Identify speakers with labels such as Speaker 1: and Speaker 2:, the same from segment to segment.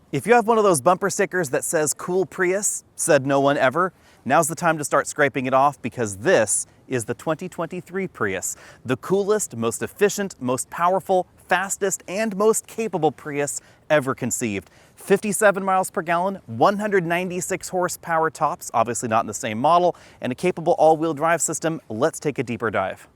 Speaker 1: If you have one of those bumper stickers that says "Cool Prius," said no one ever, now's the time to start scraping it off, because this is the 2023 Prius, the coolest, most efficient, most powerful, fastest, and most capable Prius ever conceived. 57 miles per gallon, 196 horsepower tops, obviously not in the same model, and a capable all-wheel drive system. Let's take a deeper dive.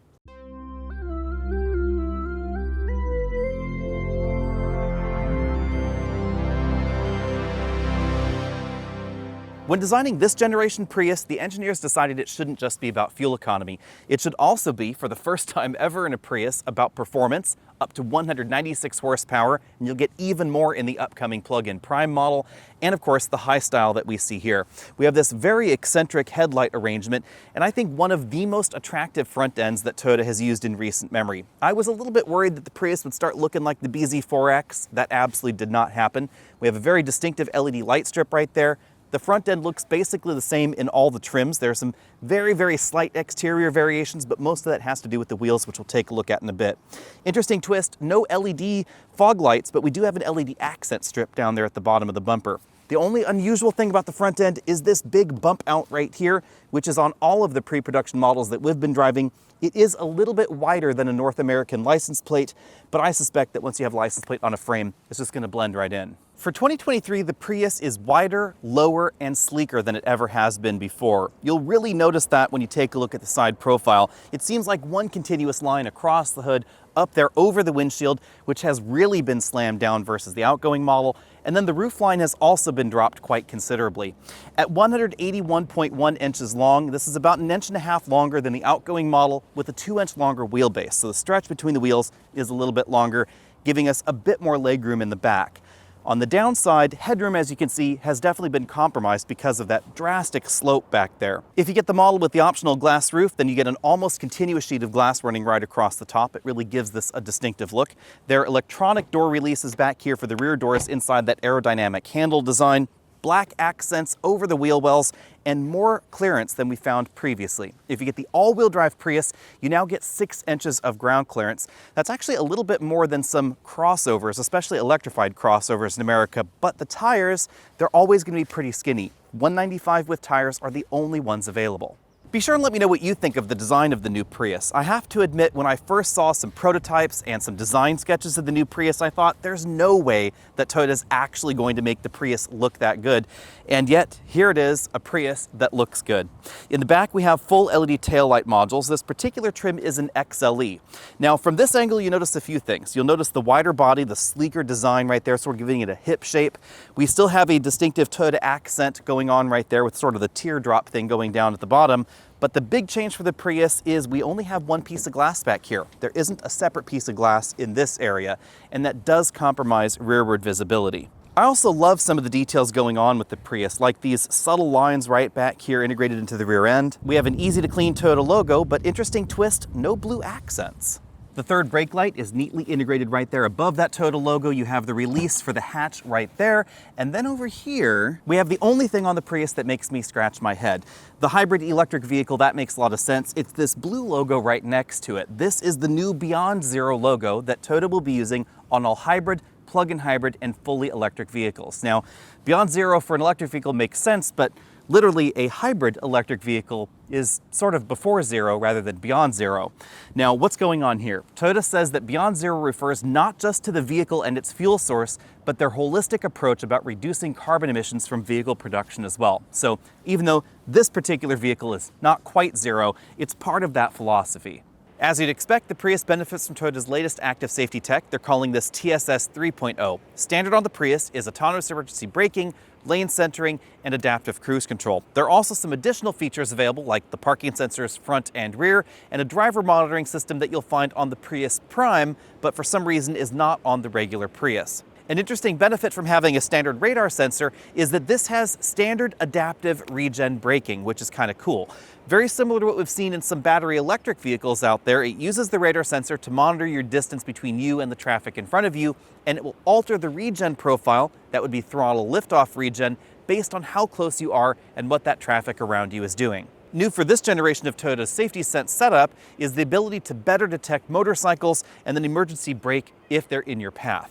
Speaker 1: When designing this generation Prius, the engineers decided it shouldn't just be about fuel economy. It should also be, for the first time ever in a Prius, about performance, up to 196 horsepower, and you'll get even more in the upcoming plug-in Prime model, and of course the high style that we see here. We have this very eccentric headlight arrangement, and I think one of the most attractive front ends that Toyota has used in recent memory. I was a little bit worried that the Prius would start looking like the BZ4X. That absolutely did not happen. We have a very distinctive LED light strip right there. The front end looks basically the same in all the trims. There are some very, very slight exterior variations, but most of that has to do with the wheels, which we'll take a look at in a bit. Interesting twist, no LED fog lights, but we do have an LED accent strip down there at the bottom of the bumper. The only unusual thing about the front end is this big bump out right here, which is on all of the pre-production models that we've been driving. It is a little bit wider than a North American license plate, but I suspect that once you have a license plate on a frame, it's just going to blend right in. For 2023, the Prius is wider, lower, and sleeker than it ever has been before. You'll really notice that when you take a look at the side profile. It seems like one continuous line across the hood, up there over the windshield, which has really been slammed down versus the outgoing model. And then the roofline has also been dropped quite considerably. At 181.1 inches long, this is about 1.5 inches longer than the outgoing model with a 2-inch longer wheelbase. So the stretch between the wheels is a little bit longer, giving us a bit more legroom in the back. On the downside, headroom, as you can see, has definitely been compromised because of that drastic slope back there. If you get the model with the optional glass roof, then you get an almost continuous sheet of glass running right across the top. It really gives this a distinctive look. There are electronic door releases back here for the rear doors inside that aerodynamic handle design, black accents over the wheel wells, and more clearance than we found previously. If you get the all-wheel drive Prius, you now get 6 inches of ground clearance. That's actually a little bit more than some crossovers, especially electrified crossovers in America, but the tires, they're always going to be pretty skinny. 195 width tires are the only ones available. Be sure and let me know what you think of the design of the new Prius. I have to admit, when I first saw some prototypes and some design sketches of the new Prius, I thought there's no way that Toyota's actually going to make the Prius look that good. And yet, here it is, a Prius that looks good. In the back, we have full LED taillight modules. This particular trim is an XLE. Now, from this angle, you notice a few things. You'll notice the wider body, the sleeker design right there, sort of giving it a hip shape. We still have a distinctive Toyota accent going on right there with sort of the teardrop thing going down at the bottom. But the big change for the Prius is we only have one piece of glass back here. There isn't a separate piece of glass in this area, and that does compromise rearward visibility. I also love some of the details going on with the Prius, like these subtle lines right back here integrated into the rear end. We have an easy to clean Toyota logo, but interesting twist, no blue accents. The third brake light is neatly integrated right there above that Toyota logo. You have the release for the hatch right there. And then over here, we have the only thing on the Prius that makes me scratch my head. The hybrid electric vehicle, that makes a lot of sense. It's this blue logo right next to it. This is the new Beyond Zero logo that Toyota will be using on all hybrid, plug-in hybrid, and fully electric vehicles. Now, Beyond Zero for an electric vehicle makes sense, but literally a hybrid electric vehicle is sort of before zero rather than beyond zero. Now, what's going on here? Toyota says that Beyond Zero refers not just to the vehicle and its fuel source, but their holistic approach about reducing carbon emissions from vehicle production as well. So even though this particular vehicle is not quite zero, it's part of that philosophy. As you'd expect, the Prius benefits from Toyota's latest active safety tech. They're calling this TSS 3.0. Standard on the Prius is autonomous emergency braking, lane centering, and adaptive cruise control. There are also some additional features available, like the parking sensors front and rear, and a driver monitoring system that you'll find on the Prius Prime, but for some reason is not on the regular Prius. An interesting benefit from having a standard radar sensor is that this has standard adaptive regen braking, which is kind of cool. Very similar to what we've seen in some battery electric vehicles out there, it uses the radar sensor to monitor your distance between you and the traffic in front of you, and it will alter the regen profile, that would be throttle liftoff regen, based on how close you are and what that traffic around you is doing. New for this generation of Toyota's Safety Sense setup is the ability to better detect motorcycles and then emergency brake if they're in your path.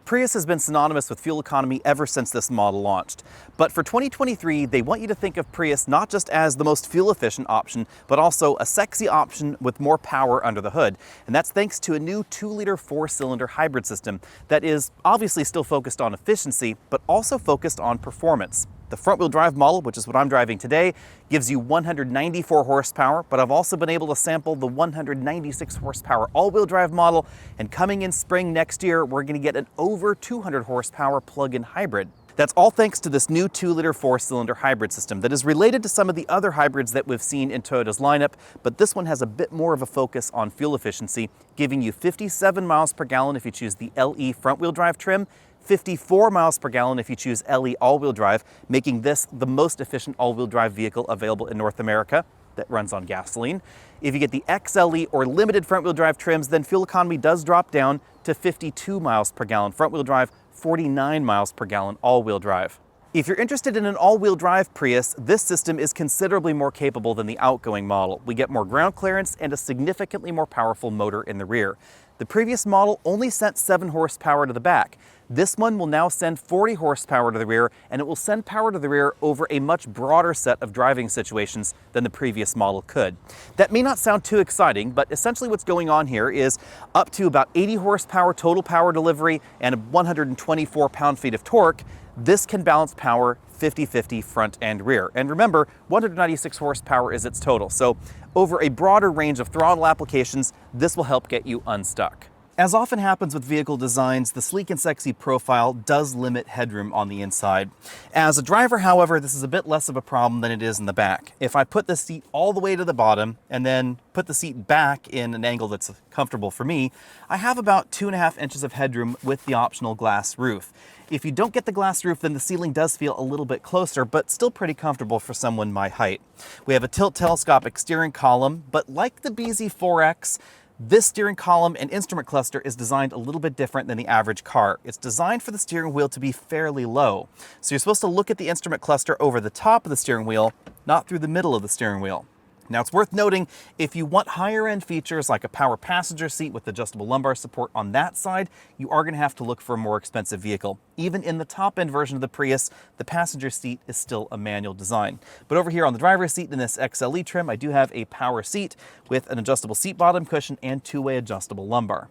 Speaker 1: Prius has been synonymous with fuel economy ever since this model launched. But for 2023, they want you to think of Prius not just as the most fuel-efficient option, but also a sexy option with more power under the hood. And that's thanks to a new 2-liter 4-cylinder hybrid system that is obviously still focused on efficiency, but also focused on performance. The front-wheel drive model, which is what I'm driving today, gives you 194 horsepower, but I've also been able to sample the 196 horsepower all-wheel drive model, and coming in spring next year, we're going to get an over 200 horsepower plug-in hybrid. That's all thanks to this new 2-liter 4-cylinder hybrid system that is related to some of the other hybrids that we've seen in Toyota's lineup, but this one has a bit more of a focus on fuel efficiency, giving you 57 miles per gallon if you choose the LE front-wheel drive trim, 54 miles per gallon if you choose LE all-wheel drive, making this the most efficient all-wheel drive vehicle available in North America that runs on gasoline. If you get the XLE or limited front-wheel drive trims, then fuel economy does drop down to 52 miles per gallon front-wheel drive, 49 miles per gallon all-wheel drive. If you're interested in an all-wheel drive Prius, this system is considerably more capable than the outgoing model. We get more ground clearance and a significantly more powerful motor in the rear. The previous model only sent 7 horsepower to the back. This one will now send 40 horsepower to the rear, and it will send power to the rear over a much broader set of driving situations than the previous model could. That may not sound too exciting, but essentially what's going on here is up to about 80 horsepower total power delivery and 124 pound-feet of torque. This can balance power 50-50 front and rear. And remember, 196 horsepower is its total, so over a broader range of throttle applications, this will help get you unstuck. As often happens with vehicle designs, the sleek and sexy profile does limit headroom on the inside. As a driver, however, this is a bit less of a problem than it is in the back. If I put the seat all the way to the bottom and then put the seat back in an angle that's comfortable for me, I have about 2.5 inches of headroom with the optional glass roof. If you don't get the glass roof, then the ceiling does feel a little bit closer, but still pretty comfortable for someone my height. We have a tilt telescopic steering column, but like the BZ4X, this steering column and instrument cluster is designed a little bit different than the average car. It's designed for the steering wheel to be fairly low. So you're supposed to look at the instrument cluster over the top of the steering wheel, not through the middle of the steering wheel. Now it's worth noting, if you want higher end features like a power passenger seat with adjustable lumbar support on that side, you are going to have to look for a more expensive vehicle. Even in the top end version of the Prius, the passenger seat is still a manual design. But over here on the driver's seat in this XLE trim, I do have a power seat with an adjustable seat bottom cushion and 2-way adjustable lumbar.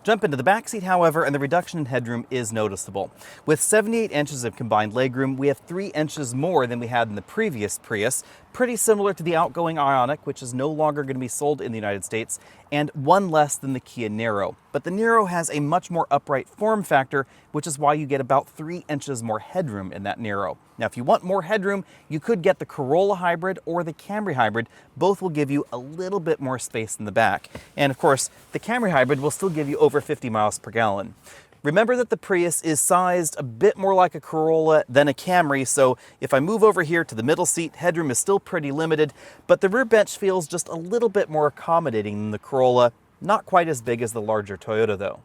Speaker 1: Jump into the back seat, however, and the reduction in headroom is noticeable. With 78 inches of combined legroom, we have 3 inches more than we had in the previous Prius, pretty similar to the outgoing Ioniq, which is no longer going to be sold in the United States, and 1 less than the Kia Niro. But the Niro has a much more upright form factor, which is why you get about 3 inches more headroom in that Niro. Now, if you want more headroom, you could get the Corolla Hybrid or the Camry Hybrid. Both will give you a little bit more space in the back. And of course, the Camry Hybrid will still give you over 50 miles per gallon. Remember that the Prius is sized a bit more like a Corolla than a Camry, so if I move over here to the middle seat, headroom is still pretty limited, but the rear bench feels just a little bit more accommodating than the Corolla. Not quite as big as the larger Toyota, though.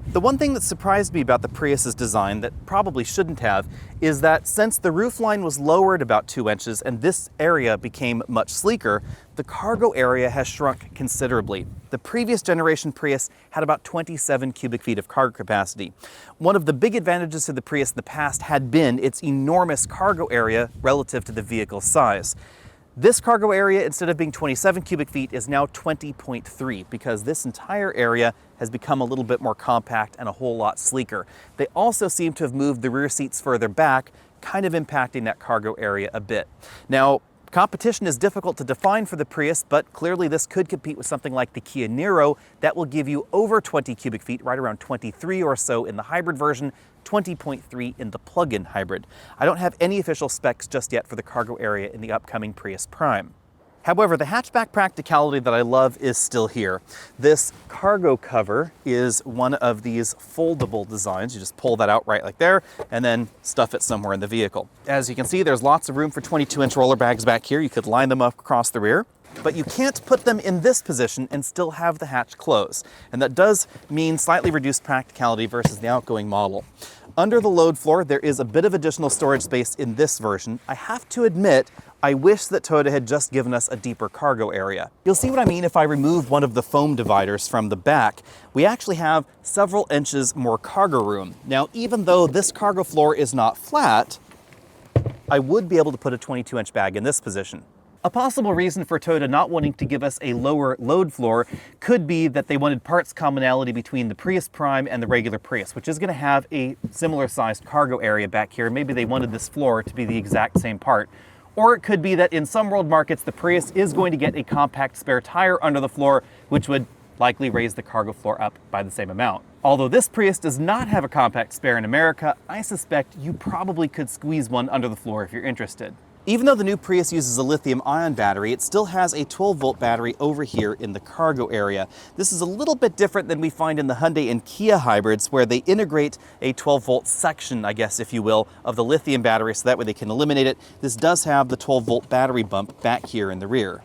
Speaker 1: The one thing that surprised me about the Prius's design that probably shouldn't have is that since the roofline was lowered about 2 inches and this area became much sleeker, the cargo area has shrunk considerably. The previous generation Prius had about 27 cubic feet of cargo capacity. One of the big advantages to the Prius in the past had been its enormous cargo area relative to the vehicle's size. This cargo area, instead of being 27 cubic feet, is now 20.3 because this entire area has become a little bit more compact and a whole lot sleeker. They also seem to have moved the rear seats further back, kind of impacting that cargo area a bit. Now, competition is difficult to define for the Prius, but clearly this could compete with something like the Kia Niro that will give you over 20 cubic feet, right around 23 or so in the hybrid version, 20.3 in the plug-in hybrid. I don't have any official specs just yet for the cargo area in the upcoming Prius Prime. However, the hatchback practicality that I love is still here. This cargo cover is one of these foldable designs. You just pull that out right like there and then stuff it somewhere in the vehicle. As you can see, there's lots of room for 22-inch roller bags back here. You could line them up across the rear. But you can't put them in this position and still have the hatch close. And that does mean slightly reduced practicality versus the outgoing model. Under the load floor, there is a bit of additional storage space in this version. I have to admit, I wish that Toyota had just given us a deeper cargo area. You'll see what I mean if I remove one of the foam dividers from the back. We actually have several inches more cargo room. Now, even though this cargo floor is not flat, I would be able to put a 22-inch bag in this position. A possible reason for Toyota not wanting to give us a lower load floor could be that they wanted parts commonality between the Prius Prime and the regular Prius, which is going to have a similar sized cargo area back here. Maybe they wanted this floor to be the exact same part. Or it could be that in some world markets, the Prius is going to get a compact spare tire under the floor, which would likely raise the cargo floor up by the same amount. Although this Prius does not have a compact spare in America, I suspect you probably could squeeze one under the floor if you're interested. Even though the new Prius uses a lithium-ion battery, it still has a 12-volt battery over here in the cargo area. This is a little bit different than we find in the Hyundai and Kia hybrids, where they integrate a 12-volt section, I guess, if you will, of the lithium battery, so that way they can eliminate it. This does have the 12-volt battery bump back here in the rear.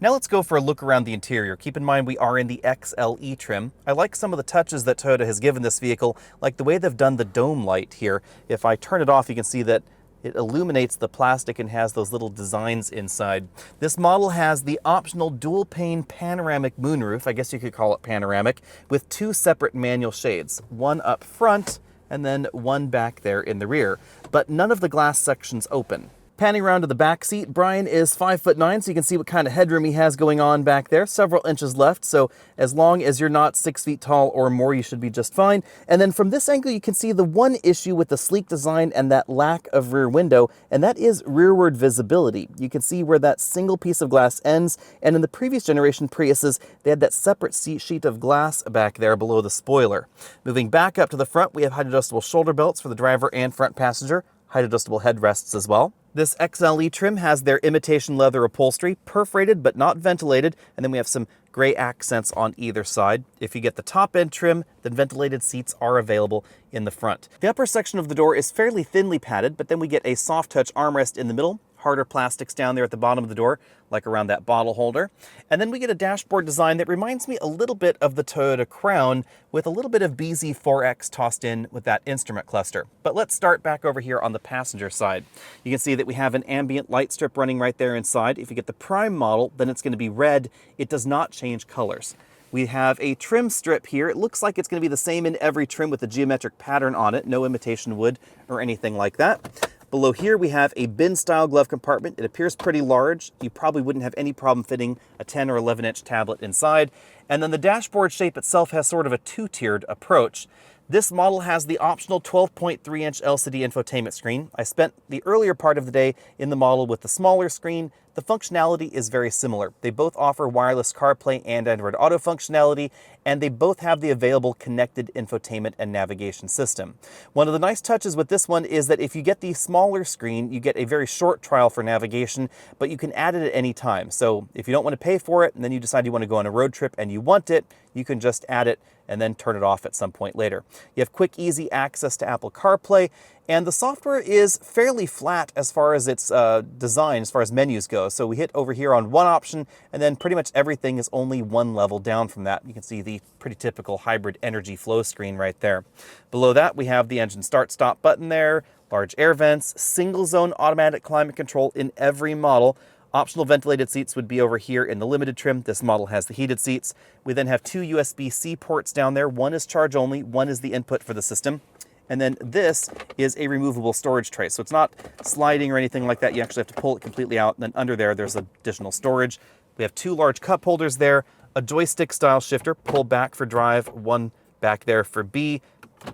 Speaker 1: Now let's go for a look around the interior. Keep in mind we are in the XLE trim. I like some of the touches that Toyota has given this vehicle, like the way they've done the dome light here. If I turn it off, you can see that it illuminates the plastic and has those little designs inside. This model has the optional dual-pane panoramic moonroof, I guess you could call it panoramic, with two separate manual shades, one up front and then one back there in the rear. But none of the glass sections open. Panning around to the back seat, Brian is 5'9", so you can see what kind of headroom he has going on back there. Several inches left, so as long as you're not 6 feet tall or more, you should be just fine. And then from this angle, you can see the one issue with the sleek design and that lack of rear window, and that is rearward visibility. You can see where that single piece of glass ends, and in the previous generation Priuses, they had that separate sheet of glass back there below the spoiler. Moving back up to the front, we have height adjustable shoulder belts for the driver and front passenger, height adjustable headrests as well. This XLE trim has their imitation leather upholstery, perforated but not ventilated, and then we have some gray accents on either side. If you get the top end trim, then ventilated seats are available in the front. The upper section of the door is fairly thinly padded, but then we get a soft touch armrest in the middle, harder plastics down there at the bottom of the door, like around that bottle holder. And then we get a dashboard design that reminds me a little bit of the Toyota Crown, with a little bit of BZ4X tossed in with that instrument cluster. But let's start back over here on the passenger side. You can see that we have an ambient light strip running right there inside. If you get the Prime model, then it's going to be red. It does not change colors. We have a trim strip here. It looks like it's going to be the same in every trim with a geometric pattern on it, no imitation wood or anything like that. Below here we have a bin-style glove compartment. It appears pretty large. You probably wouldn't have any problem fitting a 10 or 11-inch tablet inside. And then the dashboard shape itself has sort of a two-tiered approach. This model has the optional 12.3-inch LCD infotainment screen. I spent the earlier part of the day in the model with the smaller screen. The functionality is very similar. They both offer wireless CarPlay and Android Auto functionality, and they both have the available connected infotainment and navigation system. One of the nice touches with this one is that if you get the smaller screen, you get a very short trial for navigation, but you can add it at any time. So if you don't want to pay for it, and then you decide you want to go on a road trip and you want it, you can just add it and then turn it off at some point later. You have quick, easy access to Apple CarPlay, and the software is fairly flat as far as its design, as far as menus go. So we hit over here on one option, and then pretty much everything is only one level down from that. You can see the pretty typical hybrid energy flow screen right there. Below that, we have the engine start-stop button there, large air vents, single zone automatic climate control in every model. Optional ventilated seats would be over here in the limited trim. This model has the heated seats. We then have two USB-C ports down there. One is charge only, one is the input for the system. And then this is a removable storage tray. So it's not sliding or anything like that. You actually have to pull it completely out. And then under there, there's additional storage. We have two large cup holders there, a joystick style shifter, pull back for drive, one back there for B.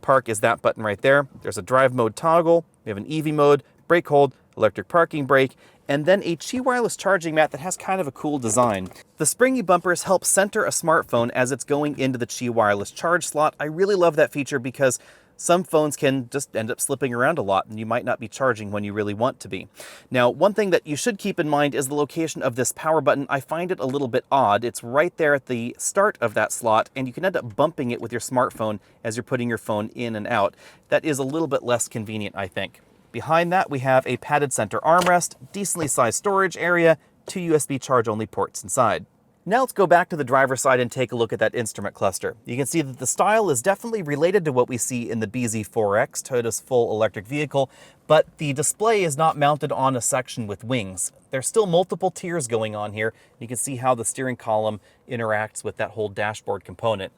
Speaker 1: Park is that button right there. There's a drive mode toggle. We have an EV mode, brake hold, electric parking brake, and then a Qi wireless charging mat that has kind of a cool design. The springy bumpers help center a smartphone as it's going into the Qi wireless charge slot. I really love that feature because some phones can just end up slipping around a lot and you might not be charging when you really want to be. Now, one thing that you should keep in mind is the location of this power button. I find it a little bit odd. It's right there at the start of that slot, and you can end up bumping it with your smartphone as you're putting your phone in and out. That is a little bit less convenient, I think. Behind that, we have a padded center armrest, decently sized storage area, 2 USB charge-only ports inside. Now let's go back to the driver's side and take a look at that instrument cluster. You can see that the style is definitely related to what we see in the BZ4X, Toyota's full electric vehicle, but the display is not mounted on a section with wings. There's still multiple tiers going on here. You can see how the steering column interacts with that whole dashboard component.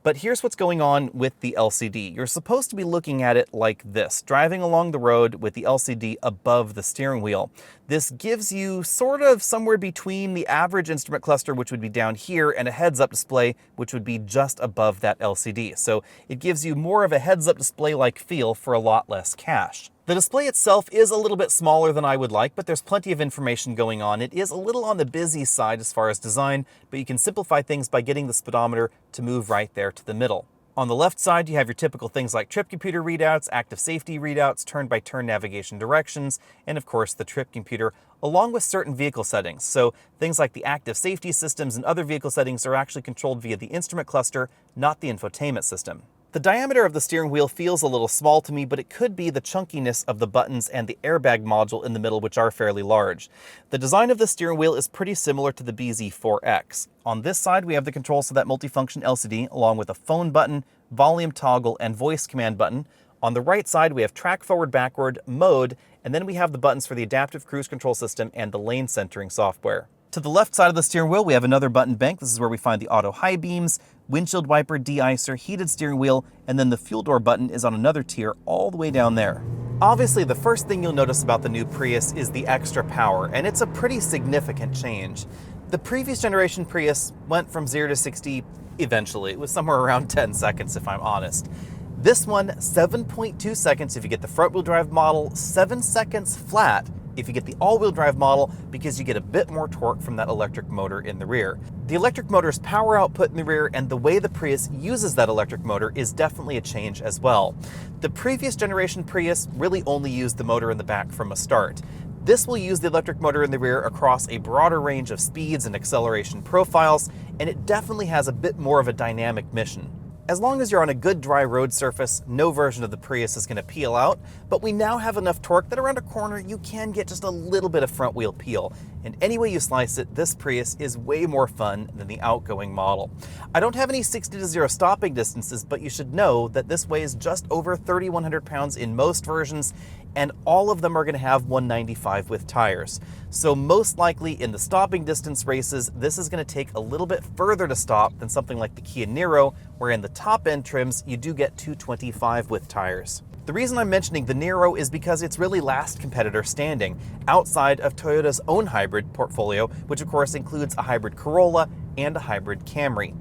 Speaker 1: But here's what's going on with the LCD. You're supposed to be looking at it like this, driving along the road with the LCD above the steering wheel. This gives you sort of somewhere between the average instrument cluster, which would be down here, and a heads-up display, which would be just above that LCD. So it gives you more of a heads-up display-like feel for a lot less cash. The display itself is a little bit smaller than I would like, but there's plenty of information going on. It is a little on the busy side as far as design, but you can simplify things by getting the speedometer to move right there to the middle. On the left side, you have your typical things like trip computer readouts, active safety readouts, turn-by-turn navigation directions, and of course the trip computer, along with certain vehicle settings. So things like the active safety systems and other vehicle settings are actually controlled via the instrument cluster, not the infotainment system. The diameter of the steering wheel feels a little small to me, but it could be the chunkiness of the buttons and the airbag module in the middle, which are fairly large. The design of the steering wheel is pretty similar to the BZ4X. On this side, we have the controls to that multifunction LCD, along with a phone button, volume toggle, and voice command button. On the right side, we have track forward, backward, mode, and then we have the buttons for the adaptive cruise control system and the lane centering software. To the left side of the steering wheel, we have another button bank. This is where we find the auto high beams, windshield wiper, de-icer, heated steering wheel, and then the fuel door button is on another tier all the way down there. Obviously, the first thing you'll notice about the new Prius is the extra power, and it's a pretty significant change. The previous generation Prius went from 0 to 60 eventually. It was somewhere around 10 seconds, if I'm honest. This one, 7.2 seconds if you get the front-wheel drive model, 7 seconds flat if you get the all-wheel drive model, because you get a bit more torque from that electric motor in the rear. The electric motor's power output in the rear and the way the Prius uses that electric motor is definitely a change as well. The previous generation Prius really only used the motor in the back from a start. This will use the electric motor in the rear across a broader range of speeds and acceleration profiles, and it definitely has a bit more of a dynamic mission. As long as you're on a good dry road surface, no version of the Prius is going to peel out, but we now have enough torque that around a corner you can get just a little bit of front wheel peel. And any way you slice it, this Prius is way more fun than the outgoing model. I don't have any 60 to 0 stopping distances, but you should know that this weighs just over 3,100 pounds in most versions, and all of them are going to have 195 with tires. So most likely in the stopping distance races, this is going to take a little bit further to stop than something like the Kia Niro, where in the top end trims, you do get 225 with tires. The reason I'm mentioning the Niro is because it's really last competitor standing, outside of Toyota's own hybrid portfolio, which of course includes a hybrid Corolla and a hybrid Camry.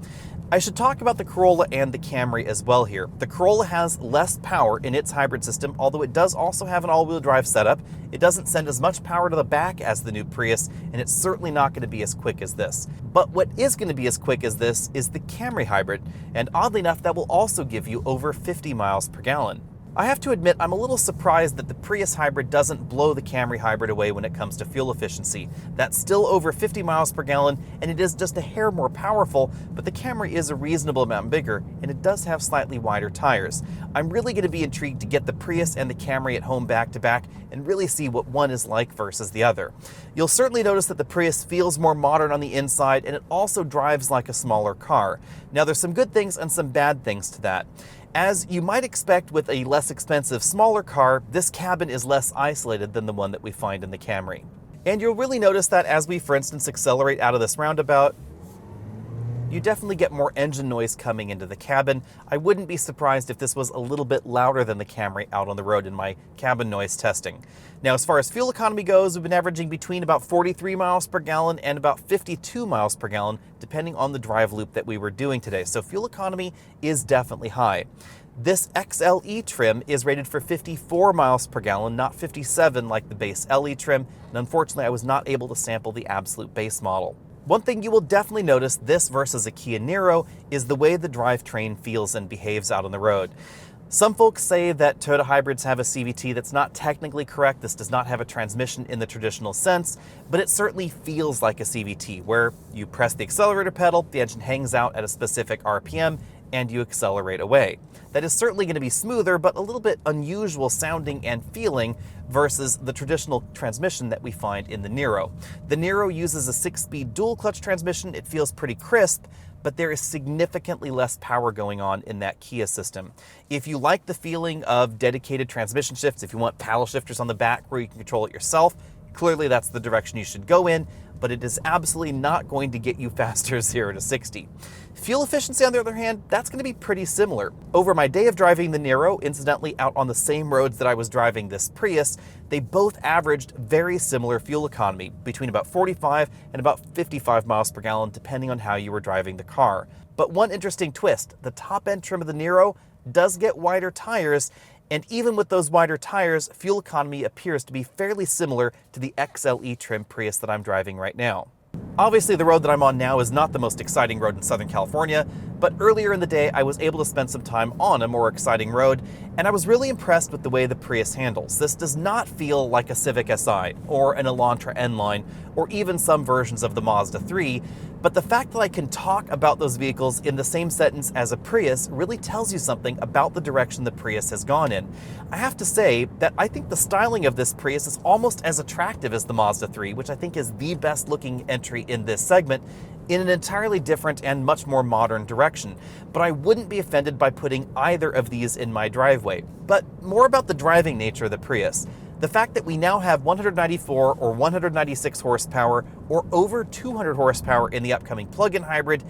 Speaker 1: I should talk about the Corolla and the Camry as well here. The Corolla has less power in its hybrid system, although it does also have an all-wheel drive setup. It doesn't send as much power to the back as the new Prius, and it's certainly not going to be as quick as this. But what is going to be as quick as this is the Camry hybrid, and oddly enough, that will also give you over 50 miles per gallon. I have to admit, I'm a little surprised that the Prius hybrid doesn't blow the Camry hybrid away when it comes to fuel efficiency. That's still over 50 miles per gallon, and it is just a hair more powerful, but the Camry is a reasonable amount bigger, and it does have slightly wider tires. I'm really going to be intrigued to get the Prius and the Camry at home back to back and really see what one is like versus the other. You'll certainly notice that the Prius feels more modern on the inside, and it also drives like a smaller car. Now, there's some good things and some bad things to that. As you might expect with a less expensive, smaller car, this cabin is less isolated than the one that we find in the Camry. And you'll really notice that as we, for instance, accelerate out of this roundabout, you definitely get more engine noise coming into the cabin. I wouldn't be surprised if this was a little bit louder than the Camry out on the road in my cabin noise testing. Now, as far as fuel economy goes, we've been averaging between about 43 miles per gallon and about 52 miles per gallon, depending on the drive loop that we were doing today. So fuel economy is definitely high. This XLE trim is rated for 54 miles per gallon, not 57 like the base LE trim, and unfortunately I was not able to sample the absolute base model. One thing you will definitely notice, this versus a Kia Niro, is the way the drivetrain feels and behaves out on the road. Some folks say that Toyota hybrids have a CVT. That's not technically correct. This does not have a transmission in the traditional sense, but it certainly feels like a CVT, where you press the accelerator pedal, the engine hangs out at a specific RPM, and you accelerate away. That is certainly going to be smoother, but a little bit unusual sounding and feeling versus the traditional transmission that we find in the Niro. The Niro uses a 6-speed dual clutch transmission. It feels pretty crisp, but there is significantly less power going on in that Kia system. If you like the feeling of dedicated transmission shifts, if you want paddle shifters on the back where you can control it yourself, clearly that's the direction you should go in, but it is absolutely not going to get you faster 0 to 60. Fuel efficiency, on the other hand, that's going to be pretty similar. Over my day of driving the Niro, incidentally out on the same roads that I was driving this Prius, they both averaged very similar fuel economy, between about 45 and about 55 miles per gallon, depending on how you were driving the car. But one interesting twist, the top end trim of the Niro does get wider tires, and even with those wider tires, fuel economy appears to be fairly similar to the XLE trim Prius that I'm driving right now. Obviously, the road that I'm on now is not the most exciting road in Southern California, but earlier in the day I was able to spend some time on a more exciting road, and I was really impressed with the way the Prius handles. This does not feel like a Civic Si, or an Elantra N-Line, or even some versions of the Mazda 3, but the fact that I can talk about those vehicles in the same sentence as a Prius really tells you something about the direction the Prius has gone in. I have to say that I think the styling of this Prius is almost as attractive as the Mazda 3, which I think is the best looking entry in this segment, in an entirely different and much more modern direction. But I wouldn't be offended by putting either of these in my driveway. But more about the driving nature of the Prius. The fact that we now have 194 or 196 horsepower or over 200 horsepower in the upcoming plug-in hybrid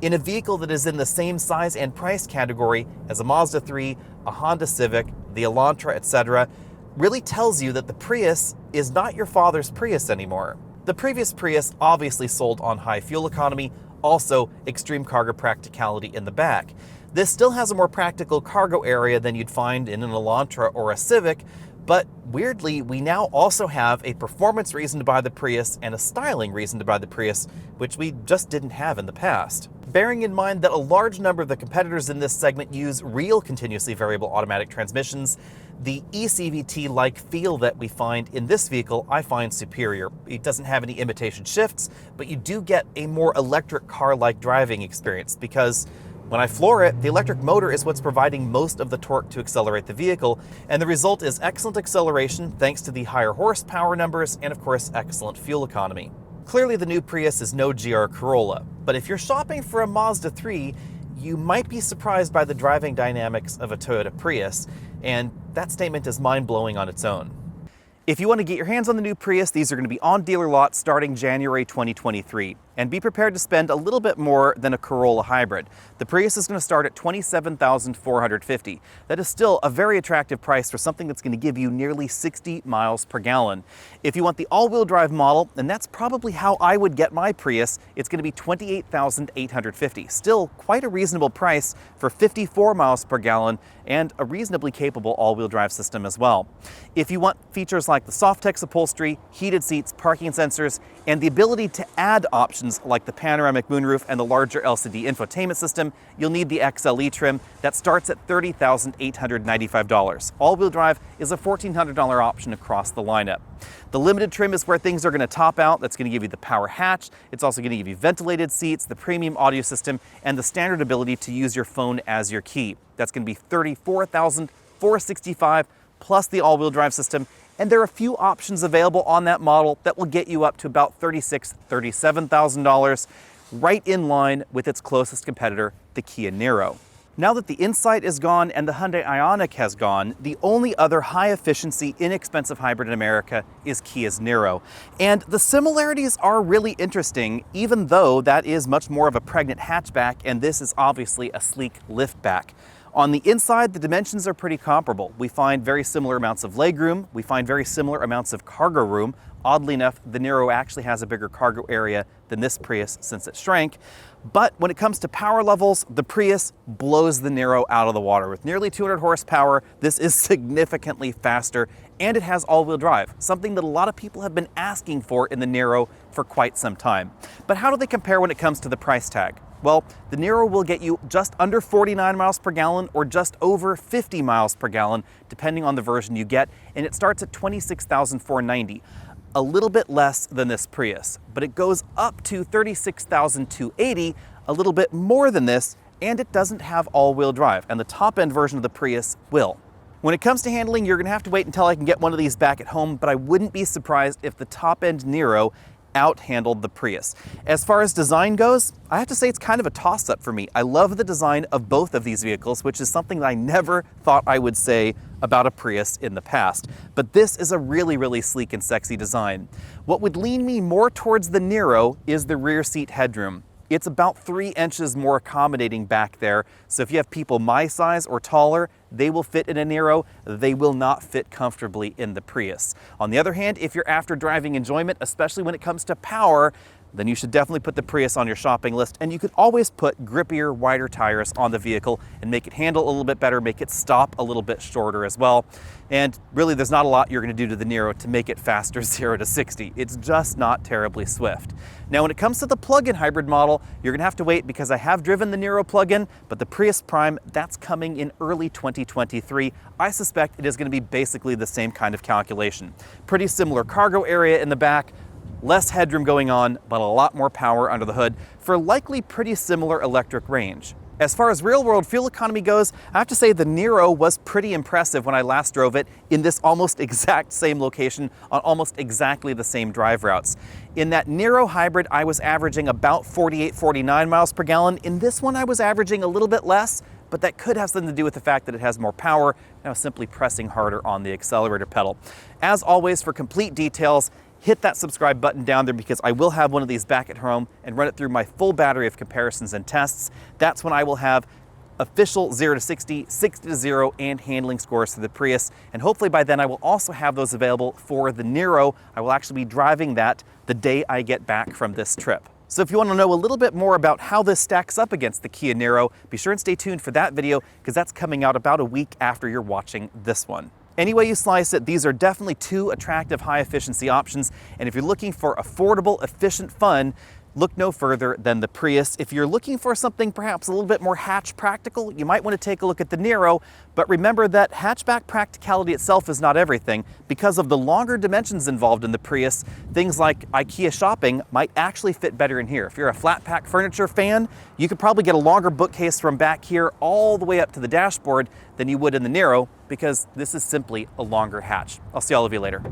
Speaker 1: in a vehicle that is in the same size and price category as a Mazda 3, a Honda Civic, the Elantra, etc., really tells you that the Prius is not your father's Prius anymore. The previous Prius obviously sold on high fuel economy, also extreme cargo practicality in the back. This still has a more practical cargo area than you'd find in an Elantra or a Civic, but weirdly, we now also have a performance reason to buy the Prius and a styling reason to buy the Prius, which we just didn't have in the past. Bearing in mind that a large number of the competitors in this segment use real continuously variable automatic transmissions, the eCVT-like feel that we find in this vehicle I find superior. It doesn't have any imitation shifts, but you do get a more electric car-like driving experience because when I floor it, the electric motor is what's providing most of the torque to accelerate the vehicle, and the result is excellent acceleration thanks to the higher horsepower numbers and of course excellent fuel economy. Clearly the new Prius is no GR Corolla, but if you're shopping for a Mazda 3, you might be surprised by the driving dynamics of a Toyota Prius, and that statement is mind-blowing on its own. If you want to get your hands on the new Prius, these are going to be on dealer lots starting January 2023. And be prepared to spend a little bit more than a Corolla hybrid. The Prius is going to start at $27,450. That is still a very attractive price for something that's going to give you nearly 60 miles per gallon. If you want the all-wheel drive model, and that's probably how I would get my Prius, it's going to be $28,850. Still quite a reasonable price for 54 miles per gallon and a reasonably capable all-wheel drive system as well. If you want features like the Softex upholstery, heated seats, parking sensors, and the ability to add options like the panoramic moonroof and the larger LCD infotainment system, you'll need the XLE trim that starts at $30,895. All-wheel drive is a $1,400 option across the lineup. The limited trim is where things are going to top out. That's going to give you the power hatch. It's also going to give you ventilated seats, the premium audio system, and the standard ability to use your phone as your key. That's going to be $34,465 plus the all-wheel drive system. And there are a few options available on that model that will get you up to about $36,000, $37,000, right in line with its closest competitor, the Kia Niro. Now that the Insight is gone and the Hyundai Ioniq has gone, the only other high-efficiency, inexpensive hybrid in America is Kia's Niro. And the similarities are really interesting, even though that is much more of a pregnant hatchback and this is obviously a sleek liftback. On the inside, the dimensions are pretty comparable. We find very similar amounts of legroom. We find very similar amounts of cargo room. Oddly enough, the Niro actually has a bigger cargo area than this Prius since it shrank. But when it comes to power levels, the Prius blows the Niro out of the water. With nearly 200 horsepower, this is significantly faster, and it has all-wheel drive, something that a lot of people have been asking for in the Niro for quite some time. But how do they compare when it comes to the price tag? Well, the Niro will get you just under 49 miles per gallon or just over 50 miles per gallon, depending on the version you get, and it starts at $26,490. A little bit less than this Prius, but it goes up to $36,280, a little bit more than this and it doesn't have all-wheel drive, and the top-end version of the Prius will. When it comes to handling, you're gonna have to wait until I can get one of these back at home, but I wouldn't be surprised if the top-end Niro out-handled the Prius. As far as design goes, I have to say it's kind of a toss-up for me. I love the design of both of these vehicles, which is something that I never thought I would say about a Prius in the past. But this is a really, really sleek and sexy design. What would lean me more towards the Niro is the rear seat headroom. It's about 3 inches more accommodating back there, so if you have people my size or taller, they will fit in a Niro. They will not fit comfortably in the Prius. On the other hand, if you're after driving enjoyment, especially when it comes to power, then you should definitely put the Prius on your shopping list, and you can always put grippier, wider tires on the vehicle and make it handle a little bit better, make it stop a little bit shorter as well. And really, there's not a lot you're going to do to the Niro to make it faster 0 to 60. It's just not terribly swift. Now, when it comes to the plug-in hybrid model, you're going to have to wait because I have driven the Niro plug-in, but the Prius Prime, that's coming in early 2023. I suspect it is going to be basically the same kind of calculation. Pretty similar cargo area in the back, less headroom going on, but a lot more power under the hood for likely pretty similar electric range. As far as real-world fuel economy goes, I have to say the Niro was pretty impressive when I last drove it in this almost exact same location on almost exactly the same drive routes. In that Niro hybrid, I was averaging about 48, 49 miles per gallon. In this one, I was averaging a little bit less, but that could have something to do with the fact that it has more power, and I was simply pressing harder on the accelerator pedal. As always, for complete details, hit that subscribe button down there because I will have one of these back at home and run it through my full battery of comparisons and tests. That's when I will have official 0 to 60, 60 to 0, and handling scores for the Prius. And hopefully by then I will also have those available for the Niro. I will actually be driving that the day I get back from this trip. So if you want to know a little bit more about how this stacks up against the Kia Niro, be sure and stay tuned for that video because that's coming out about a week after you're watching this one. Any way you slice it, these are definitely 2 attractive high-efficiency options, and if you're looking for affordable, efficient fun, look no further than the Prius. If you're looking for something perhaps a little bit more hatch practical, you might want to take a look at the Niro, but remember that hatchback practicality itself is not everything. Because of the longer dimensions involved in the Prius, things like IKEA shopping might actually fit better in here. If you're a flat pack furniture fan, you could probably get a longer bookcase from back here all the way up to the dashboard than you would in the Niro, because this is simply a longer hatch. I'll see all of you later.